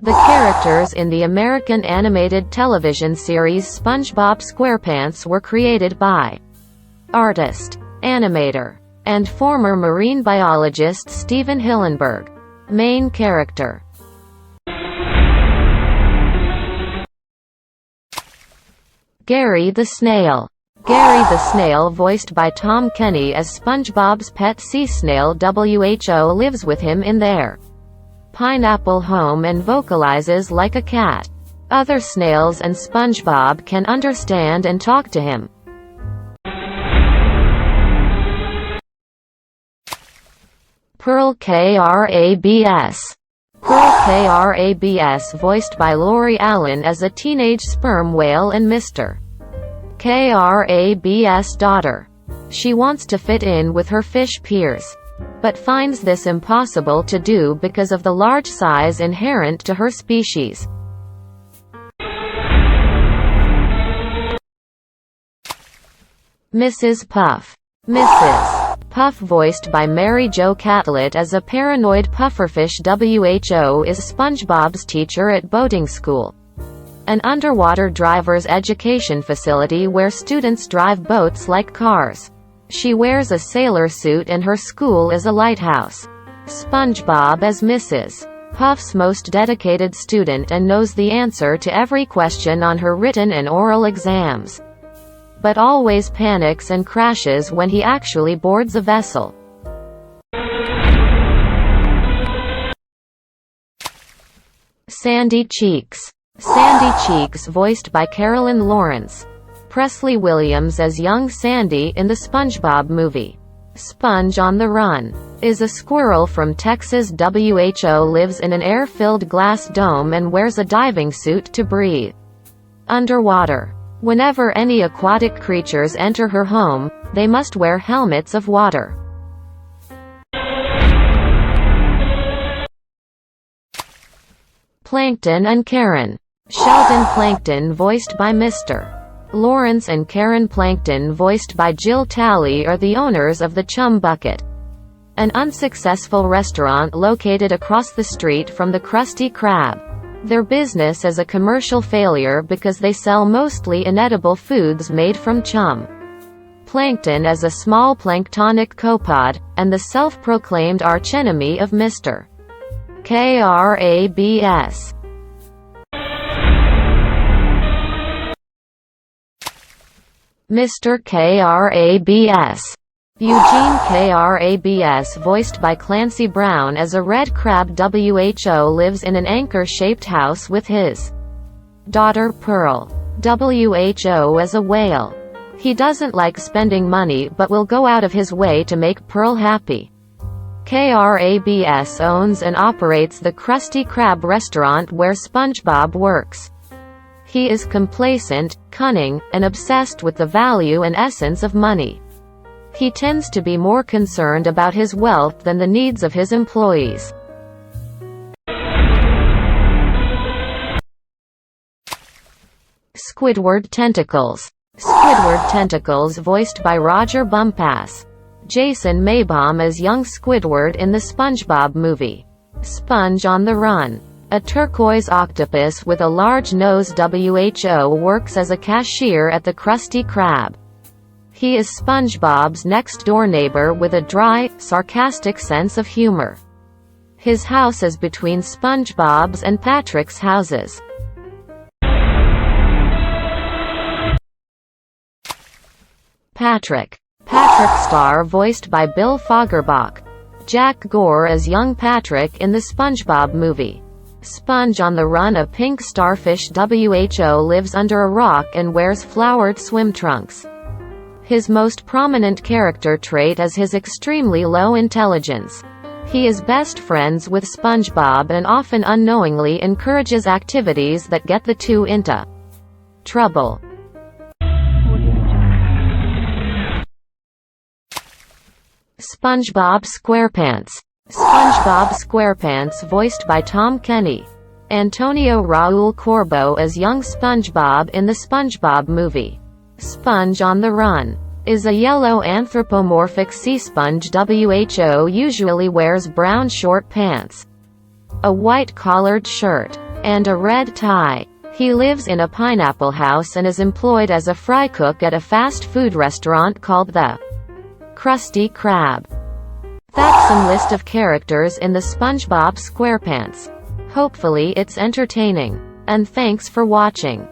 The characters in the American animated television series SpongeBob Squarepants were created by artist, animator, and former marine biologist Steven Hillenburg. Main character: Gary the Snail. Gary the Snail, voiced by Tom Kenny as SpongeBob's pet sea snail WHO, lives with him in their pineapple home and vocalizes like a cat. Other snails and SpongeBob can understand and talk to him. Pearl Krabs. Pearl Krabs, voiced by Lori Allen as a teenage sperm whale and Mr. Krabs' daughter. She wants to fit in with her fish peers, but finds this impossible to do because of the large size inherent to her species. Mrs. Puff. Mrs. Puff, voiced by Mary Jo Catlett as a paranoid pufferfish WHO, is SpongeBob's teacher at boating school, an underwater driver's education facility where students drive boats like cars. She wears a sailor suit and her school is a lighthouse. SpongeBob as Mrs. Puff's most dedicated student and knows the answer to every question on her written and oral exams, but always panics and crashes when he actually boards a vessel. Sandy Cheeks. Sandy Cheeks, voiced by Carolyn Lawrence. Presley Williams as young Sandy in the SpongeBob movie. Sponge on the Run is a squirrel from Texas. WHO lives in an air-filled glass dome and wears a diving suit to breathe underwater. Whenever any aquatic creatures enter her home, they must wear helmets of water. Plankton and Karen. Sheldon Plankton, voiced by Mr. Lawrence, and Karen Plankton, voiced by Jill Talley, are the owners of the Chum Bucket, an unsuccessful restaurant located across the street from the Krusty Krab. Their business is a commercial failure because they sell mostly inedible foods made from chum. Plankton is a small planktonic copod, and the self-proclaimed archenemy of Mr. Krabs. Mr. Krabs. Eugene Krabs, voiced by Clancy Brown as a red crab WHO, lives in an anchor-shaped house with his daughter Pearl. WHO is a whale. He doesn't like spending money but will go out of his way to make Pearl happy. Krabs owns and operates the Krusty Krab restaurant where SpongeBob works. He is complacent, cunning, and obsessed with the value and essence of money. He tends to be more concerned about his wealth than the needs of his employees. Squidward Tentacles. Squidward Tentacles, voiced by Roger Bumpass. Jason Maybaum as young Squidward in the SpongeBob movie. Sponge on the Run. A turquoise octopus with a large nose WHO works as a cashier at the Krusty Krab. He is SpongeBob's next-door neighbor with a dry, sarcastic sense of humor. His house is between SpongeBob's and Patrick's houses. Patrick. Patrick Starr, voiced by Bill Fagerbach. Jack Gore as young Patrick in the SpongeBob movie. Sponge on the Run, a pink starfish WHO, lives under a rock and wears flowered swim trunks. His most prominent character trait is his extremely low intelligence. He is best friends with SpongeBob and often unknowingly encourages activities that get the two into trouble. Spongebob Squarepants. Spongebob Squarepants, voiced by Tom Kenny. Antonio Raul Corbo as young SpongeBob in the SpongeBob movie. Sponge on the Run is a yellow anthropomorphic sea sponge WHO usually wears brown short pants, a white collared shirt, and a red tie. He lives in a pineapple house and is employed as a fry cook at a fast food restaurant called the Krusty Krab. That's some list of characters in the SpongeBob SquarePants. Hopefully it's entertaining. And thanks for watching.